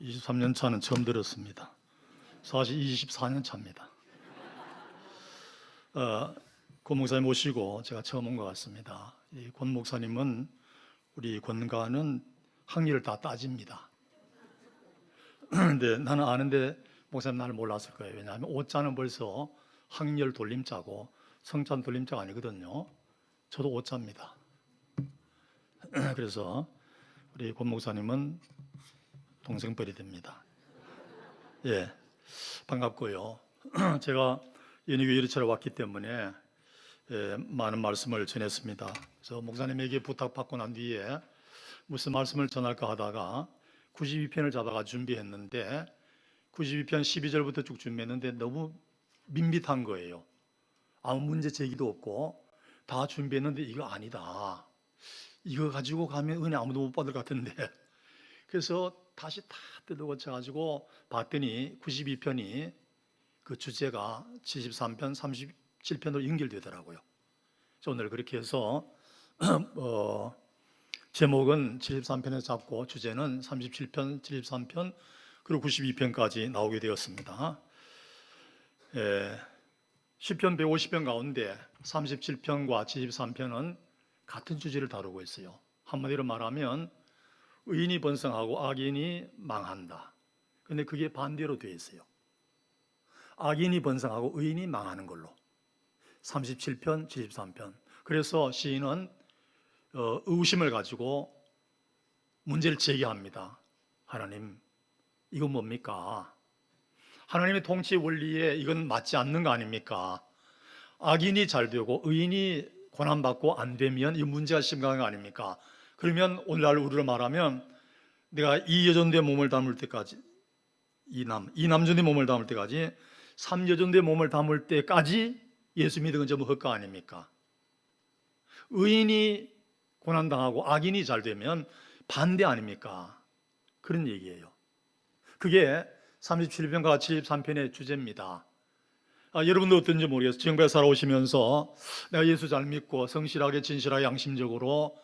23년 차는 처음 들었습니다. 사실 24년 차입니다. 권 목사님 모시고 제가 처음 온 것 같습니다. 이 권 목사님은 우리 권가는 학리를 다 따집니다. 근데 나는 아는데 목사님 나를 몰랐을 거예요. 왜냐하면 오자는 벌써 학렬 돌림자고 성찬 돌림자가 아니거든요. 저도 오자입니다. 그래서 우리 권 목사님은 동생뻘이 됩니다. 예, 반갑고요. 제가 연희교회 일처로 왔기 때문에 많은 말씀을 전했습니다. 그래서 목사님에게 부탁받고 난 뒤에 무슨 말씀을 전할까 하다가 92편을 잡아가 준비했는데 92편 12절부터 쭉 준비했는데 너무 밋밋한 거예요. 아무 문제 제기도 없고 다 준비했는데 이거 아니다. 이거 가지고 가면 은혜 아무도 못 받을 것 같은데 그래서 다시 다 뜯어고쳐가지고 봤더니 92편이 그 주제가 73편, 37편으로 연결되더라고요. 오늘 그렇게 해서 제목은 73편에서 잡고 주제는 37편, 73편 그리고 92편까지 나오게 되었습니다. 시편 150편 가운데 37편과 73편은 같은 주제를 다루고 있어요. 한마디로 말하면 의인이 번성하고 악인이 망한다. 근데 그게 반대로 되어 있어요. 악인이 번성하고 의인이 망하는 걸로. 37편, 73편. 그래서 시인은 의구심을 가지고 문제를 제기합니다. 하나님, 이건 뭡니까? 하나님의 통치 원리에 이건 맞지 않는 거 아닙니까? 악인이 잘 되고 의인이 고난받고 안 되면 이 문제가 심각한 거 아닙니까? 그러면 오늘날 우리로 말하면 내가 이 여전대 몸을 담을 때까지 이 남전대 몸을 담을 때까지 3여전대 몸을 담을 때까지 예수 믿은 건 전부 헛가 아닙니까? 의인이 고난당하고 악인이 잘 되면 반대 아닙니까? 그런 얘기예요. 그게 37편과 73편의 주제입니다. 여러분도 어떤지 모르겠어요. 지역에 살아오시면서 내가 예수 잘 믿고 성실하게 진실하게 양심적으로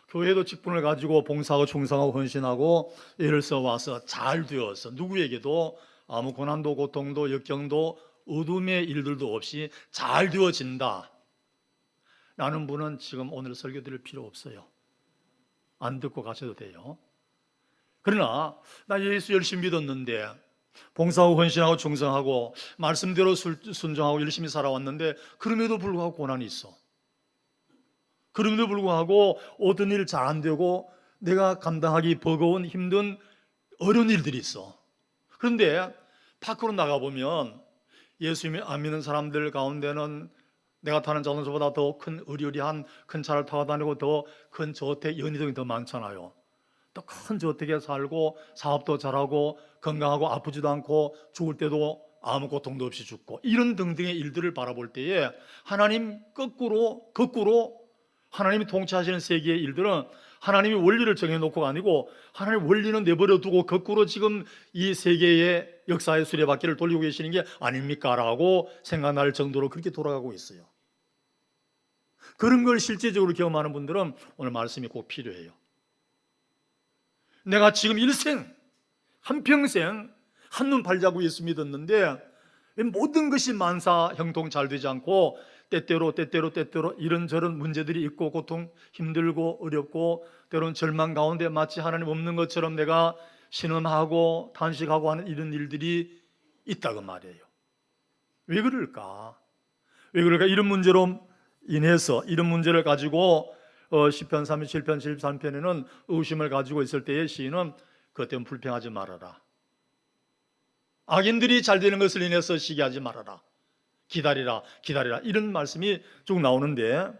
교회도 직분을 가지고 봉사하고 충성하고 헌신하고 애를 써와서 잘 되어서 누구에게도 아무 고난도 고통도 역경도 어둠의 일들도 없이 잘 되어진다 라는 분은 지금 오늘 설교 드릴 필요 없어요. 안 듣고 가셔도 돼요. 그러나 나 예수 열심히 믿었는데 봉사하고 헌신하고 충성하고 말씀대로 순종하고 열심히 살아왔는데 그럼에도 불구하고 고난이 있어. 그럼에도 불구하고 어떤 일 잘 안 되고 내가 감당하기 버거운 힘든 어려운 일들이 있어. 그런데 밖으로 나가보면 예수 안 믿는 사람들 가운데는 내가 타는 자동차보다 더 큰 의리의리한 큰 차를 타고 다니고 더 큰 저택, 연희동이 더 많잖아요. 또 큰 저택에 살고 사업도 잘하고 건강하고 아프지도 않고 죽을 때도 아무 고통도 없이 죽고 이런 등등의 일들을 바라볼 때에 하나님 거꾸로 하나님이 통치하시는 세계의 일들은 하나님이 원리를 정해놓고가 아니고 하나님 원리는 내버려 두고 거꾸로 지금 이 세계의 역사의 수레바퀴를 돌리고 계시는 게 아닙니까? 라고 생각날 정도로 그렇게 돌아가고 있어요. 그런 걸 실제적으로 경험하는 분들은 오늘 말씀이 꼭 필요해요. 내가 지금 일생 한평생 한눈 팔자고 예수 믿었는데 모든 것이 만사 형통 잘 되지 않고 때때로 이런저런 문제들이 있고 고통 힘들고 어렵고 때로는 절망 가운데 마치 하나님 없는 것처럼 내가 신음하고 탄식하고 하는 이런 일들이 있다고 말이에요. 왜 그럴까? 이런 문제로 인해서 이런 문제를 가지고 시편 37편 73편에는 의심을 가지고 있을 때의 시인은 그것 때문에 불평하지 말아라. 악인들이 잘 되는 것을 인해서 시기하지 말아라. 기다리라 이런 말씀이 쭉 나오는데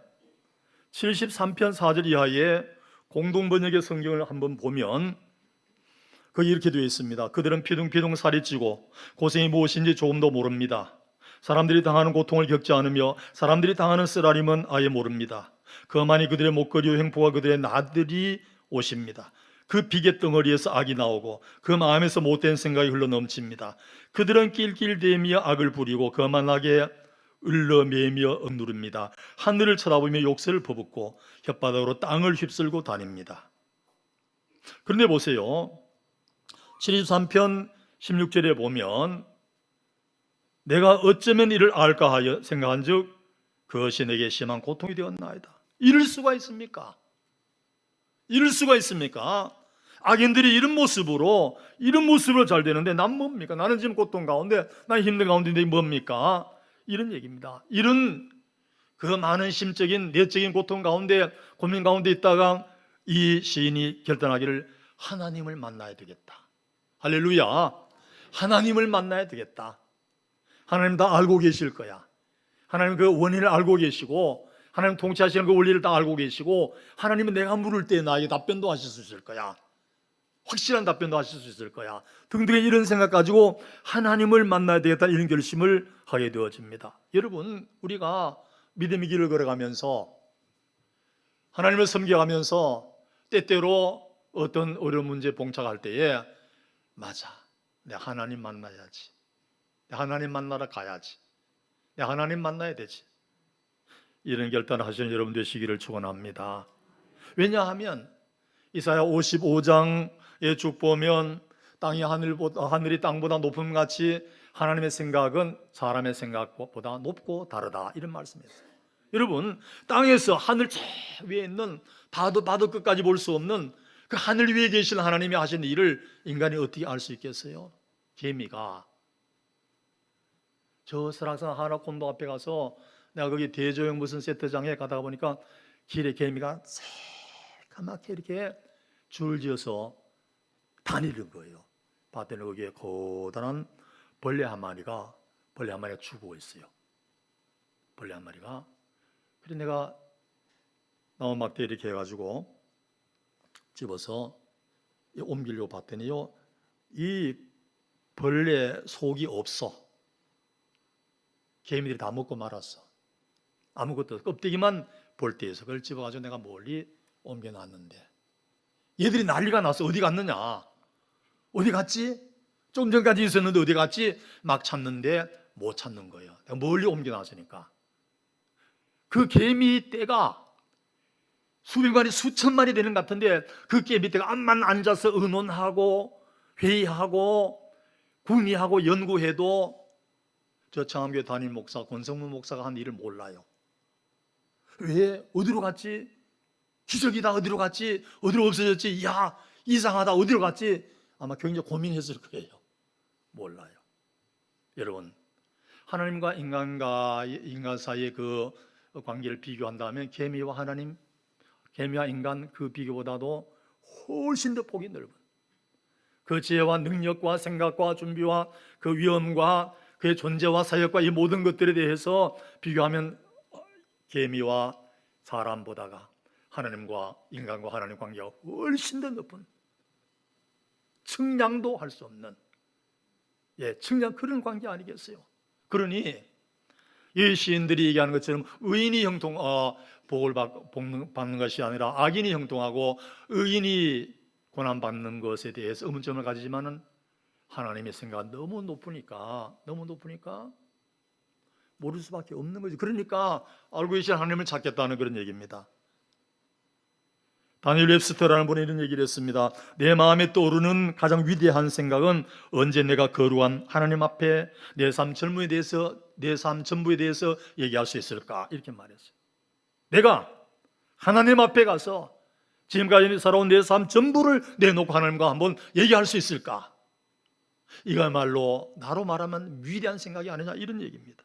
73편 4절 이하의 공동번역의 성경을 한번 보면 거기 이렇게 되어 있습니다. 그들은 피둥피둥 살이 찌고 고생이 무엇인지 조금도 모릅니다. 사람들이 당하는 고통을 겪지 않으며 사람들이 당하는 쓰라림은 아예 모릅니다. 그만이 그들의 목걸이요 횡포가 그들의 나들이 옷입니다. 그 비계 덩어리에서 악이 나오고 그 마음에서 못된 생각이 흘러넘칩니다. 그들은 낄낄대며 악을 부리고 거만하게 을러매며 억누릅니다. 하늘을 쳐다보며 욕설을 퍼붓고 혓바닥으로 땅을 휩쓸고 다닙니다. 그런데 보세요. 73편 16절에 보면 내가 어쩌면 이를 알까 하여 생각한 즉 그것이 내게 심한 고통이 되었나이다. 이럴 수가 있습니까? 이럴 수가 있습니까? 악인들이 이런 모습으로 잘 되는데 난 뭡니까? 나는 지금 고통 가운데, 난 힘든 가운데인데 뭡니까? 이런 얘기입니다. 이런 그 많은 심적인 내적인 고통 가운데, 고민 가운데 있다가 이 시인이 결단하기를 하나님을 만나야 되겠다. 할렐루야. 하나님을 만나야 되겠다. 하나님 다 알고 계실 거야. 하나님 그 원인을 알고 계시고, 하나님 통치하시는 그 원리를 다 알고 계시고, 하나님은 내가 물을 때 나에게 답변도 하실 수 있을 거야. 확실한 답변도 하실 수 있을 거야. 등등의 이런 생각 가지고 하나님을 만나야 되겠다, 이런 결심을 하게 되어집니다. 여러분, 우리가 믿음의 길을 걸어가면서 하나님을 섬겨가면서 때때로 어떤 어려운 문제에 봉착할 때에 맞아, 내가 하나님 만나야지, 내가 하나님 만나러 가야지, 내가 하나님 만나야 되지, 이런 결단을 하시는 여러분 되시기를 축원합니다. 왜냐하면 이사야 55장에 쭉 보면 땅이 하늘이 땅보다 높음 같이 하나님의 생각은 사람의 생각보다 높고 다르다, 이런 말씀이었어요. 여러분, 땅에서 하늘 저 위에 있는 봐도 끝까지 볼 수 없는 그 하늘 위에 계신 하나님이 하신 일을 인간이 어떻게 알 수 있겠어요? 개미가 저 설악산 하나콘도 앞에 가서 내가 거기 대조영 무슨 세트장에 가다가 보니까 길에 개미가 새까맣게 이렇게 줄지어서 다니는 거예요. 봤더니 거기에 거대한 벌레 한 마리가 죽고 있어요. 벌레 한 마리가. 그래서 내가 나무막대 이렇게 해가지고 집어서 옮기려고 봤더니요, 이 벌레 속이 없어. 개미들이 다 먹고 말았어. 아무것도 없어. 껍데기만 볼때에서 그걸 집어가지고 내가 멀리 옮겨놨는데 얘들이 난리가 났어. 어디 갔느냐? 어디 갔지? 좀 전까지 있었는데 어디 갔지? 막 찾는데 못 찾는 거예요. 내가 멀리 옮겨놨으니까. 그 개미 떼가 수백 마리, 수천 마리 되는 것 같은데 그 개미 떼가 암만 앉아서 의논하고 회의하고 궁리하고 연구해도 저 창암교회 담임 목사 권성문 목사가 한 일을 몰라요. 왜? 어디로 갔지? 기적이다. 어디로 갔지? 어디로 없어졌지? 야, 이상하다. 어디로 갔지? 아마 굉장히 고민했을 거예요. 몰라요. 여러분, 하나님과 인간 사이의 그 관계를 비교한다면 개미와 하나님, 개미와 인간 그 비교보다도 훨씬 더 폭이 넓은, 그 지혜와 능력과 생각과 준비와 그 위엄과 그의 존재와 사역과 이 모든 것들에 대해서 비교하면 개미와 사람보다가 하나님과 인간과 하나님 관계가 훨씬 더 높은, 측량도 할 수 없는, 측량, 그런 관계 아니겠어요? 그러니 이 시인들이 얘기하는 것처럼 의인이 복을 받는 것이 아니라 악인이 형통하고 의인이 고난받는 것에 대해서 의문점을 가지지만은 하나님의 생각은 너무 높으니까 모를 수밖에 없는 거죠. 그러니까 알고 계신 하나님을 찾겠다는 그런 얘기입니다. 다니엘 웹스터라는 분이 이런 얘기를 했습니다. 내 마음에 떠오르는 가장 위대한 생각은 언제 내가 거룩한 하나님 앞에 내 삶 전부에 대해서 얘기할 수 있을까? 이렇게 말했어요. 내가 하나님 앞에 가서 지금까지 살아온 내 삶 전부를 내놓고 하나님과 한번 얘기할 수 있을까? 이거야말로 나로 말하면 위대한 생각이 아니냐, 이런 얘기입니다.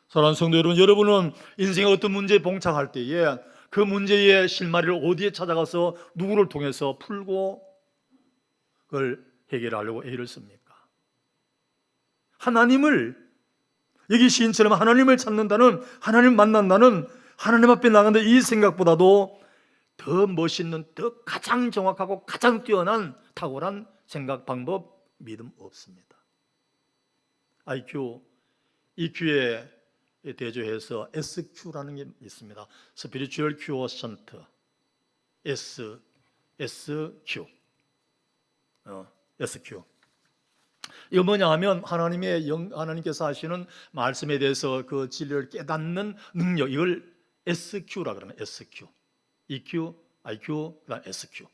사랑하는 성도 여러분, 여러분은 인생의 어떤 문제에 봉착할 때에 그 문제의 실마리를 어디에 찾아가서 누구를 통해서 풀고 그걸 해결하려고 애를 씁니까? 하나님을, 여기 시인처럼 하나님을 찾는다는, 하나님 만난다는, 하나님 앞에 나간다, 이 생각보다도 더 멋있는, 더 가장 정확하고 가장 뛰어난 탁월한 생각, 방법, 믿음 없습니다. IQ, EQ에 대조해서 SQ라는 게 있습니다. Spiritual Quotient, SQ. 이거 뭐냐 하면 하나님께서 하시는 말씀에 대해서 그 진리를 깨닫는 능력, 이걸 SQ라 그러면 SQ, EQ, IQ, 그다음 SQ.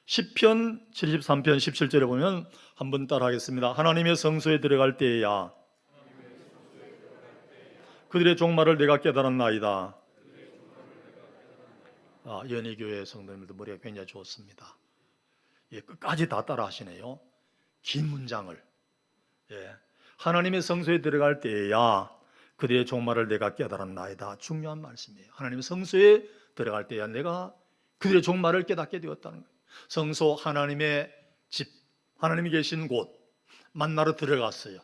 시편 73편 17절에 보면 한번 따라하겠습니다. 하나님의 성소에 들어갈 때에야 그들의 종말을 내가 깨달았나이다. 연희교회 성도님들도 머리가 굉장히 좋습니다. 예, 끝까지 다 따라하시네요. 긴 문장을. 예, 하나님의 성소에 들어갈 때에야 그들의 종말을 내가 깨달았나이다. 중요한 말씀이에요. 하나님의 성소에 들어갈 때야 내가 그들의 종말을 깨닫게 되었다는 거예요. 성소, 하나님의 집, 하나님이 계신 곳 만나러 들어갔어요.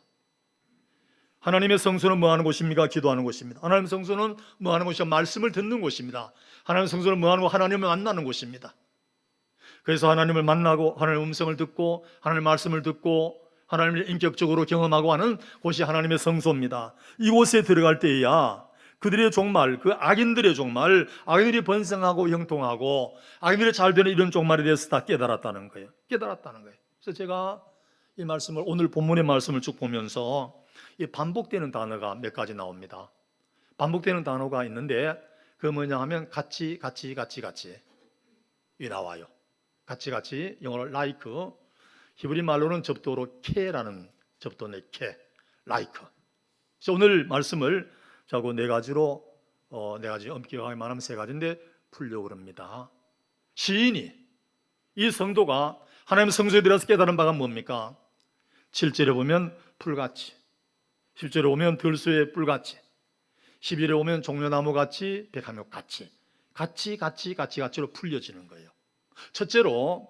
하나님의 성소는 뭐 하는 곳입니까? 기도하는 곳입니다. 하나님의 성소는 뭐 하는 곳이야? 말씀을 듣는 곳입니다. 하나님의 성소는 뭐 하는 곳? 하나님을 만나는 곳입니다. 그래서 하나님을 만나고 하나님의 음성을 듣고 하나님의 말씀을 듣고 하나님을 인격적으로 경험하고 하는 곳이 하나님의 성소입니다. 이곳에 들어갈 때에야 그들의 종말, 그 악인들의 종말, 악인들이 번성하고 형통하고 악인들이 잘 되는 이런 종말에 대해서 다 깨달았다는 거예요. 깨달았다는 거예요. 그래서 제가 이 말씀을 오늘 본문의 말씀을 쭉 보면서 이 반복되는 단어가 몇 가지 나옵니다. 반복되는 단어가 있는데 그 뭐냐 하면 같이 이 나와요. 같이 영어로 like, 히브리 말로는 접도로 케라는 접도네 케, like. 그래서 오늘 말씀을 자고 네 가지로 네 가지 엄격하게 말하면 세 가지인데 풀려고 그럽니다. 시인이 이 성도가 하나님 성소에 들어서 깨달은 바가 뭡니까? 7절에 보면 풀같이, 10절에 보면 들소의 뿔같이, 11절에 보면 종려나무같이, 백합목같이, 같이로 풀려지는 거예요. 첫째로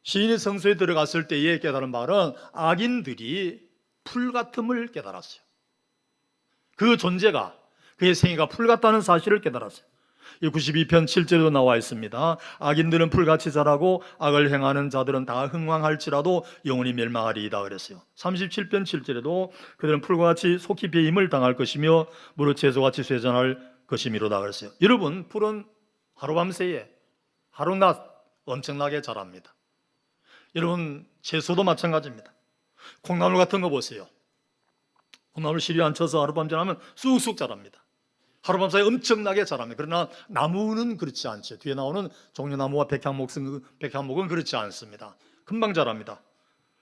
시인이 성소에 들어갔을 때에 깨달은 바는 악인들이 풀같음을 깨달았어요. 그 존재가, 그의 생애가 풀같다는 사실을 깨달았어요. 92편 7절에도 나와 있습니다. 악인들은 풀같이 자라고 악을 행하는 자들은 다 흥왕할지라도 영원히 멸망하리이다 그랬어요. 37편 7절에도 그들은 풀과 같이 속히 배임을 당할 것이며 무릇 채소같이 쇠잔할 것이미로다 그랬어요. 여러분, 풀은 하루밤새에 하루낮 엄청나게 자랍니다. 여러분, 채소도 마찬가지입니다. 콩나물 같은 거 보세요. 콩나물 씨를 안 쳐서 하룻밤 지나면 쑥쑥 자랍니다. 하룻밤 사이에 엄청나게 자랍니다. 그러나 나무는 그렇지 않죠. 뒤에 나오는 종려나무와 백향목은 그렇지 않습니다. 금방 자랍니다.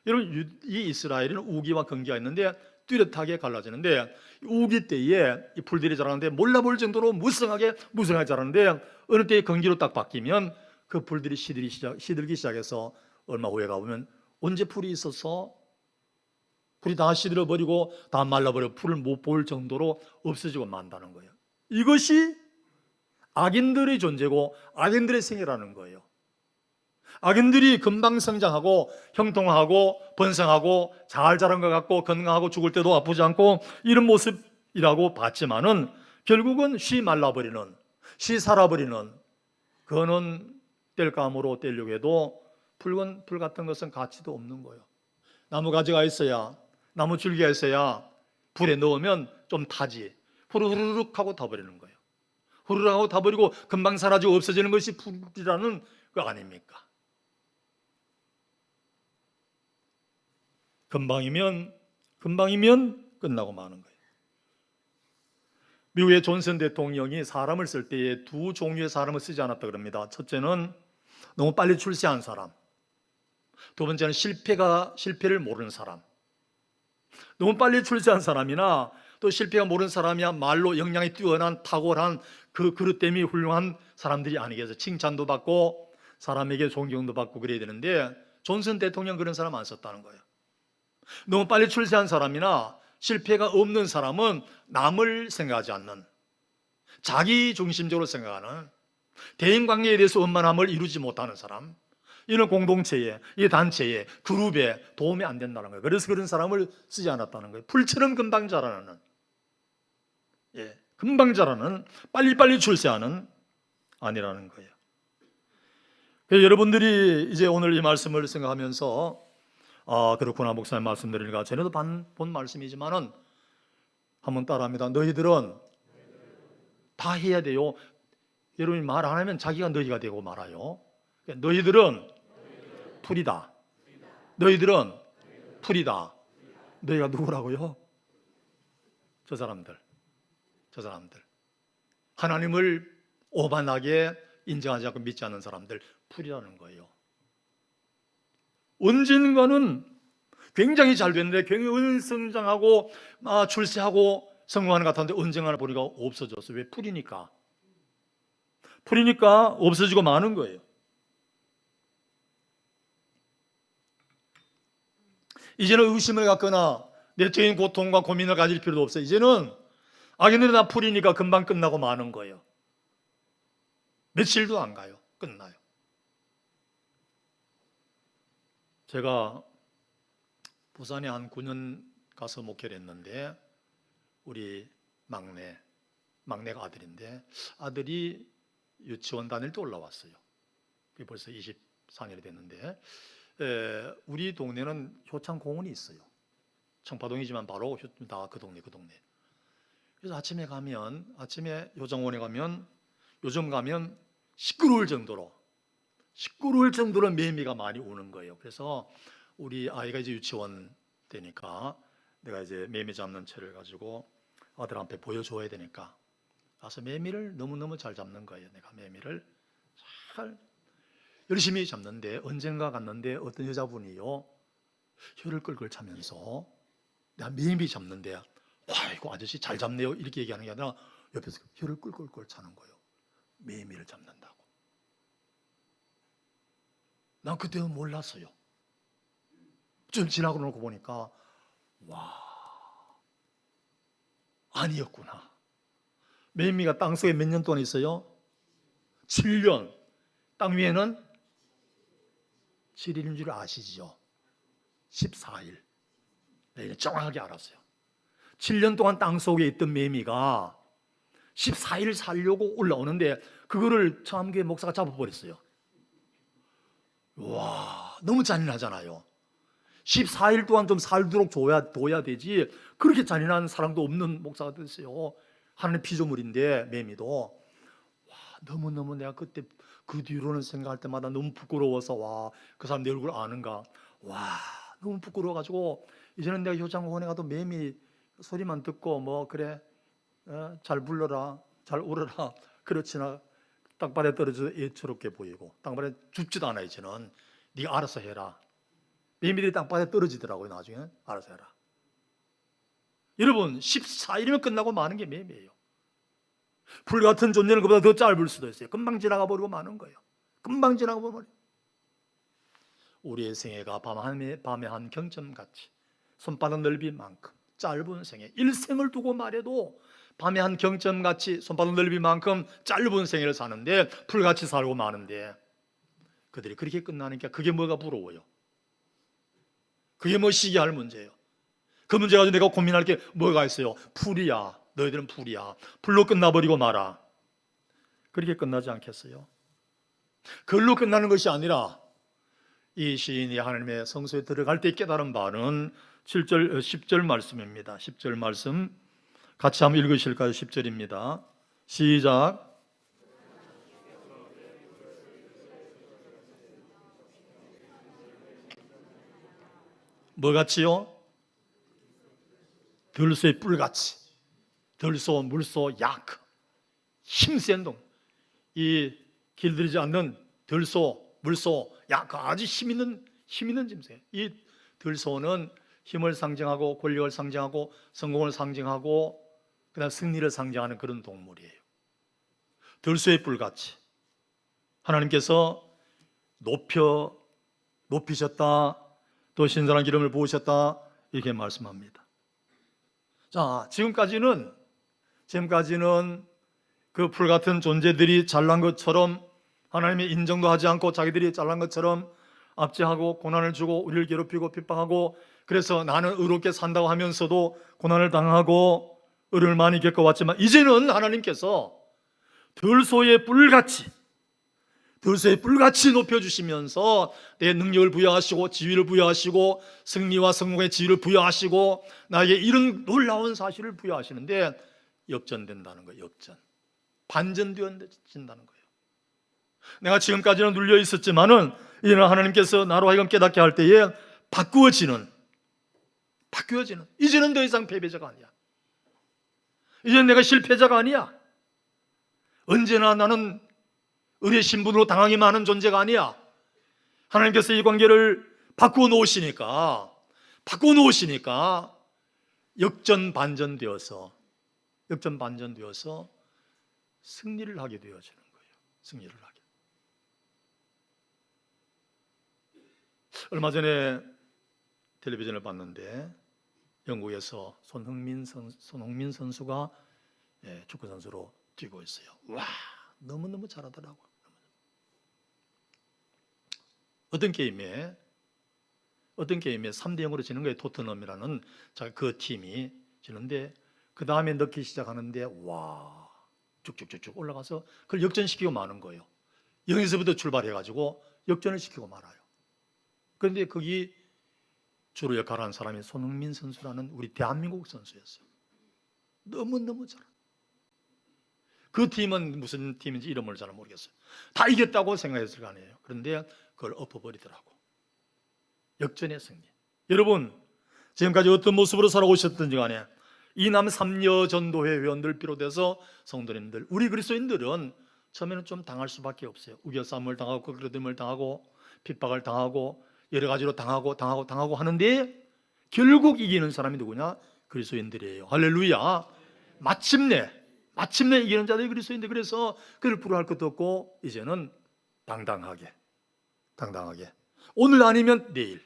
여러분, 이 이스라엘은 우기와 건기가 있는데 뚜렷하게 갈라지는데 우기 때에 이 풀들이 자라는데 몰라볼 정도로 무성하게 자라는데 어느 때에 건기로 딱 바뀌면 그 풀들이 시들기 시작해서 얼마 후에 가보면 언제 풀이 있어서 풀이 다 시들어버리고 다 말라버려 풀을 못 볼 정도로 없어지고 만다는 거예요. 이것이 악인들의 존재고 악인들의 생애라는 거예요. 악인들이 금방 성장하고 형통하고 번성하고 잘 자란 것 같고 건강하고 죽을 때도 아프지 않고 이런 모습이라고 봤지만은 결국은 쉬 말라버리는, 쉬 살아버리는, 그거는 뗄감으로 떼려고 해도 풀 같은 것은 가치도 없는 거예요. 나무 가지가 있어야, 나무 줄기가 있어야 불에 넣으면 좀 타지. 후루룩 하고 타버리는 거예요. 후루룩 하고 타버리고 금방 사라지고 없어지는 것이 풀이라는 거 아닙니까? 금방이면 끝나고 마는 거예요. 미국의 존슨 대통령이 사람을 쓸 때에 두 종류의 사람을 쓰지 않았다 그럽니다. 첫째는 너무 빨리 출세한 사람, 두 번째는 실패를 모르는 사람. 너무 빨리 출세한 사람이나 또 실패가 모르는 사람이야 말로 역량이 뛰어난 탁월한 그 그릇됨이 훌륭한 사람들이 아니겠어요. 칭찬도 받고 사람에게 존경도 받고 그래야 되는데 존슨 대통령 그런 사람 안 썼다는 거예요. 너무 빨리 출세한 사람이나 실패가 없는 사람은 남을 생각하지 않는, 자기 중심적으로 생각하는, 대인관계에 대해서 원만함을 이루지 못하는 사람, 이런 공동체에, 이 단체에, 그룹에 도움이 안 된다는 거예요. 그래서 그런 사람을 쓰지 않았다는 거예요. 풀처럼 금방 자라는, 금방 자라는, 빨리빨리 출세하는 아니라는 거예요. 그래서 여러분들이 이제 오늘 이 말씀을 생각하면서 그렇구나, 목사님 말씀 드리니까 전에도 본 말씀이지만은 한번 따라합니다. 너희들은 다 해야 돼요. 여러분이 말 안 하면 자기가 너희가 되고 말아요. 너희들은 풀이다. 너희들은 풀이다. 너희가 누구라고요? 저 사람들. 하나님을 오만하게 인정하지 않고 믿지 않는 사람들, 풀이라는 거예요. 언젠가는 굉장히 잘 됐는데 굉장히 성장하고 출세하고 성공하는 것 같았는데 언젠가는 보니까 없어졌어요. 왜? 풀이니까. 풀이니까 없어지고 마는 거예요. 이제는 의심을 갖거나 내적인 고통과 고민을 가질 필요도 없어요. 이제는 악인들이 다 풀이니까 금방 끝나고 마는 거예요. 며칠도 안 가요. 끝나요. 제가 부산에 한 9년 가서 목회를 했는데 우리 막내가 아들인데 아들이 유치원 다닐 때 올라왔어요. 그게 벌써 24년이 됐는데 우리 동네는 효창공원이 있어요. 청파동이지만 바로 다 그 동네. 그래서 아침에 효창공원에 가면 요즘 가면 시끄러울 정도로 매미가 많이 오는 거예요. 그래서 우리 아이가 이제 유치원 되니까 내가 이제 매미 잡는 채를 가지고 아들한테 보여줘야 되니까 가서 매미를 너무너무 잘 잡는 거예요. 내가 매미를 잘 열심히 잡는데 언젠가 갔는데 어떤 여자분이요 혀를 끌끌 차면서 내가 매미 잡는데 아이고 아저씨 잘 잡네요 이렇게 얘기하는 게 아니라 옆에서 혀를 끌끌 차는 거예요. 매미를 잡는다고. 난 그때는 몰랐어요. 좀 지나고 놓고 보니까 와 아니었구나. 매미가 땅속에 몇 년 동안 있어요? 7년. 땅 위에는 7일인 줄 아시죠? 14일. 네, 정확하게 알았어요. 7년 동안 땅속에 있던 매미가 14일 살려고 올라오는데 그거를 참교회 목사가 잡아버렸어요. 와, 너무 잔인하잖아요. 14일 동안 좀 살도록 둬야 되지 그렇게 잔인한 사랑도 없는 목사가 됐어요. 하나님의 피조물인데 매미도. 와, 너무너무 내가 그때 그 뒤로는 생각할 때마다 너무 부끄러워서 와, 그 사람 내 얼굴 아는가. 와, 너무 부끄러워가지고 이제는 내가 효창공원에 가도 매미 소리만 듣고 뭐 그래 잘 불러라 잘 울어라 그렇지나 땅바닥에 떨어져서 애처롭게 보이고 땅바닥에 죽지도 않아. 이제는 네가 알아서 해라. 매미들이 땅바닥에 떨어지더라고요. 나중에는 알아서 해라. 여러분 14일이면 끝나고 마는 게 매미예요. 불 같은 존재는 그보다 더 짧을 수도 있어요. 금방 지나가 버리고 마는 거예요. 금방 지나가 버리고. 우리의 생애가 밤의 한 경점같이 손바닥 넓이만큼 짧은 생애, 일생을 두고 말해도 밤의 한 경점같이 손바닥 넓이만큼 짧은 생애를 사는데 풀같이 살고 마는데 그들이 그렇게 끝나니까 그게 뭐가 부러워요? 그게 뭐 시기할 문제예요? 그 문제 가지고 내가 고민할 게 뭐가 있어요? 풀이야. 너희들은 풀이야. 풀로 끝나버리고 마라. 그렇게 끝나지 않겠어요? 그걸로 끝나는 것이 아니라 이 시인이 하나님의 성소에 들어갈 때 깨달은 바는 7절, 10절 말씀입니다. 10절 말씀 같이 한번 읽으실까요? 10절입니다. 시작. 뭐같이요? 들소의 뿔같이. 들소, 물소, 약, 힘센 동. 이 길들이지 않는 들소, 물소, 약, 아주 힘 있는 짐승. 이 들소는 힘을 상징하고 권력을 상징하고 성공을 상징하고 그다음 승리를 상징하는 그런 동물이에요. 들소의 뿔같이 하나님께서 높이셨다. 또 신선한 기름을 부으셨다. 이렇게 말씀합니다. 자, 지금까지는 그 풀 같은 존재들이 잘난 것처럼 하나님의 인정도 하지 않고 자기들이 잘난 것처럼 압제하고 고난을 주고 우리를 괴롭히고 핍박하고 그래서 나는 의롭게 산다고 하면서도 고난을 당하고 어려움을 많이 겪어왔지만 이제는 하나님께서 들소의 뿔같이 높여주시면서 내 능력을 부여하시고 지위를 부여하시고 승리와 성공의 지위를 부여하시고 나에게 이런 놀라운 사실을 부여하시는데 역전된다는 거예요. 역전. 반전되어진다는 거예요. 내가 지금까지는 눌려 있었지만은 이제는 하나님께서 나로 하여금 깨닫게 할 때에 바꾸어지는 이제는 더 이상 패배자가 아니야. 이제는 내가 실패자가 아니야. 언제나 나는 의뢰 신분으로 당하기만 하는 존재가 아니야. 하나님께서 이 관계를 바꾸어 놓으시니까 역전반전되어서 승리를 하게 되어지는 거예요. 승리를 하게. 얼마 전에 텔레비전을 봤는데 영국에서 손흥민 선수가 축구 선수로 뛰고 있어요. 와, 너무너무 잘하더라고요. 어떤 게임에 3대 0으로 지는 거예요. 토트넘이라는 그 팀이 지는데 그 다음에 넣기 시작하는데 와, 쭉쭉쭉쭉 올라가서 그걸 역전시키고 마는 거예요. 여기서부터 출발해가지고 역전을 시키고 말아요. 그런데 거기 주로 역할을 한 사람이 손흥민 선수라는 우리 대한민국 선수였어요. 너무너무 잘해. 그 팀은 무슨 팀인지 이름을 잘 모르겠어요. 다 이겼다고 생각했을 거 아니에요. 그런데 그걸 엎어버리더라고. 역전의 승리. 여러분, 지금까지 어떤 모습으로 살아오셨든지 간에 이남 삼녀 전도회 회원들 비롯해서 성도님들, 우리 그리스도인들은 처음에는 좀 당할 수밖에 없어요. 우겨싸움을 당하고 거스름을 당하고 핍박을 당하고 여러 가지로 당하고 하는데 결국 이기는 사람이 누구냐? 그리스도인들이에요. 할렐루야. 마침내 이기는 자들이 그리스도인들. 그래서 그를 부러워할 것도 없고 이제는 당당하게 오늘 아니면 내일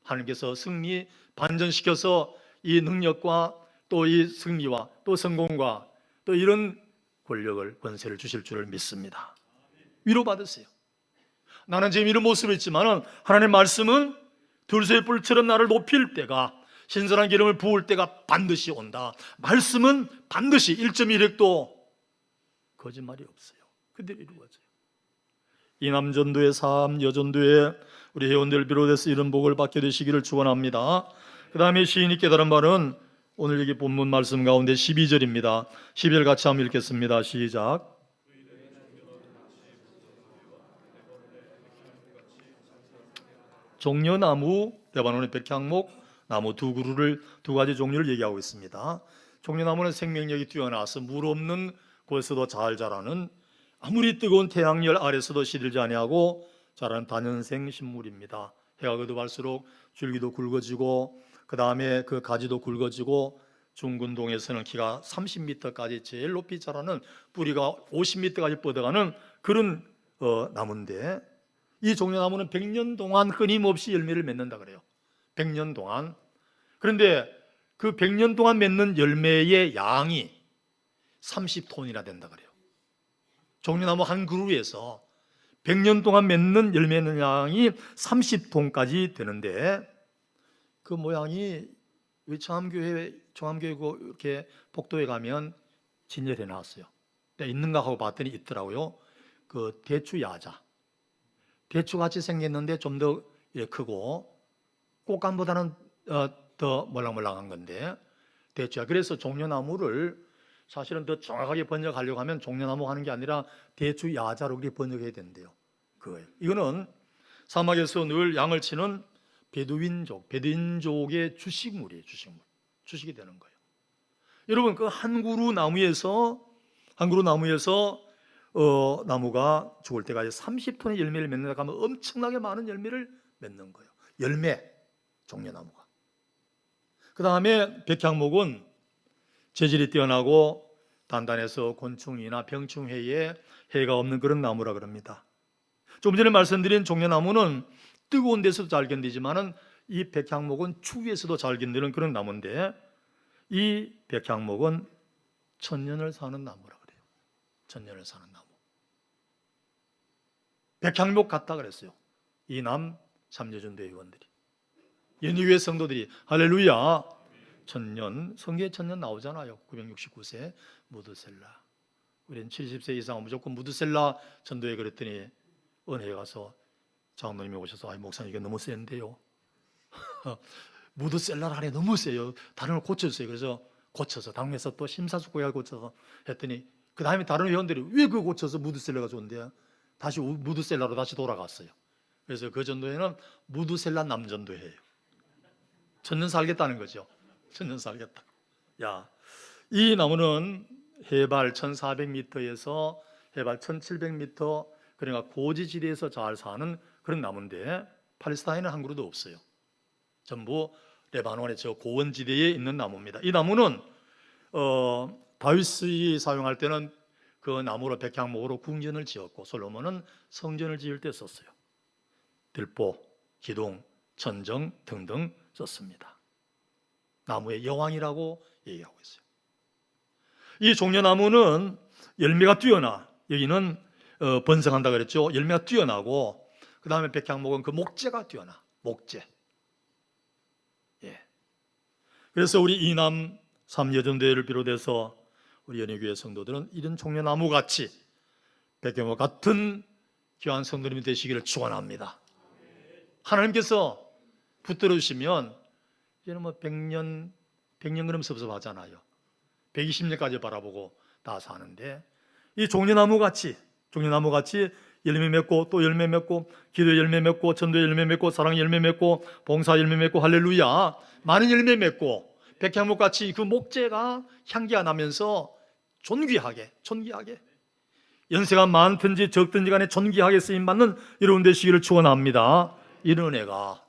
하나님께서 승리 반전시켜서 이 능력과 또 이 승리와 또 성공과 또 이런 권세를 주실 줄을 믿습니다. 위로받으세요. 나는 지금 이런 모습이 있지만 하나님의 말씀은 들소의 뿔처럼 나를 높일 때가, 신선한 기름을 부을 때가 반드시 온다. 말씀은 반드시 1.1획도 거짓말이 없어요. 그대로 이루어져요. 이 남전도의 삶, 여전도의 우리 회원들 비롯해서 이런 복을 받게 되시기를 축원합니다. 그 다음에 시인이 깨달은 바는 오늘 여기 본문 말씀 가운데 12절입니다. 12절 같이 한번 읽겠습니다. 시작. 종려나무, 레바논의 백향목, 나무 두 가지 종류를 얘기하고 있습니다. 종려나무는 생명력이 뛰어나서 물 없는 곳에서도 잘 자라는, 아무리 뜨거운 태양열 아래서도 시들지 아니하고 자라는 다년생 식물입니다. 해가 거듭할수록 줄기도 굵어지고 그 다음에 그 가지도 굵어지고 중근동에서는 키가 30m까지 제일 높이 자라는, 뿌리가 50m까지 뻗어가는 그런 나무인데, 이 종려나무는 100년 동안 끊임없이 열매를 맺는다 그래요. 100년 동안. 그런데 그 100년 동안 맺는 열매의 양이 30톤이나 된다 그래요. 종려나무 한 그루에서 100년 동안 맺는 열매의 양이 30톤까지 되는데, 그 모양이 우리 청암교회 이렇게 복도에 가면 진열해 놨어요. 있는가 하고 봤더니 있더라고요. 그 대추야자, 대추같이 생겼는데 좀 더 크고 꽃감보다는 더 몰랑몰랑한 건데 대추야. 그래서 종려나무를 사실은 더 정확하게 번역하려고 하면 종려나무 하는 게 아니라 대추야자로 그렇게 번역해야 된대요. 그거예요. 이거는 사막에서 늘 양을 치는 베두인족의 주식물이에요. 주식이 되는 거예요. 여러분, 그 한 그루 나무에서 나무가 죽을 때까지 30톤의 열매를 맺는다 하면 엄청나게 많은 열매를 맺는 거예요. 종려나무가. 그 다음에 백향목은 재질이 뛰어나고 단단해서 곤충이나 병충해에 해가 없는 그런 나무라 그럽니다. 좀 전에 말씀드린 종려나무는 뜨거운 데서도 잘 견디지만은 이 백향목은 추위에서도 잘 견디는 그런 나무인데, 이 백향목은 천년을 사는 나무라 그래요. 천년을 사는 나무. 백향목 같다 그랬어요. 이남 삼여전도 회원들이, 연희교회 성도들이. 할렐루야. 천년, 성경에 천년 나오잖아요. 969세 무드셀라. 우리는 70세 이상은 무조건 무드셀라 전도회 그랬더니 은혜에 가서 장로님이 오셔서 목사님 이게 너무 센데요. 무드셀라를 하래 너무 세요. 다른 걸 고쳤어요. 그래서 고쳐서 당에서 또 심사숙고해서 고쳐서 했더니 그 다음에 다른 회원들이 왜 그거 고쳐서 무드셀라가 좋은데 다시 무드셀라로 다시 돌아갔어요. 그래서 그 전도회는 무드셀라 남전도회예요. 천년 살겠다는 거죠. 천년 살겠다. 야, 이 나무는 해발 1400m에서 해발 1700m, 그러니까 고지지대에서 잘 사는 그런 나무인데 팔레스타인은 한 그루도 없어요. 전부 레바논의 저 고원지대에 있는 나무입니다. 이 나무는 다윗이 사용할 때는 그 나무로 백향목으로 궁전을 지었고 솔로몬은 성전을 지을 때 썼어요. 들보, 기둥, 천정 등등 썼습니다. 나무의 여왕이라고 얘기하고 있어요. 이 종려나무는 열매가 뛰어나, 여기는 번성한다 그랬죠. 열매가 뛰어나고 그 다음에 백향목은 그 목재가 뛰어나, 목재. 예. 그래서 우리 이남 3여전대회를 비롯해서 우리 연희교회 성도들은 이런 종려나무 같이 백향목 같은 귀한 성도님이 되시기를 축원합니다. 하나님께서 붙들어 주시면 이제는 뭐 100년 그럼 섭섭하잖아요. 120년까지 바라보고 다 사는데 이 종려나무 같이 열매 맺고 또 열매 맺고 기도 열매 맺고 전도 열매 맺고 사랑 열매 맺고 봉사 열매 맺고 할렐루야 많은 열매 맺고 백향목 같이 그 목재가 향기가 나면서 존귀하게 연세가 많든지 적든지 간에 존귀하게 쓰임받는 여러분 되시기를 축원합니다. 이런 은혜가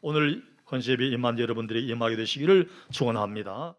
오늘 컨셉이 임한 여러분들이 임하게 되시기를 축원합니다.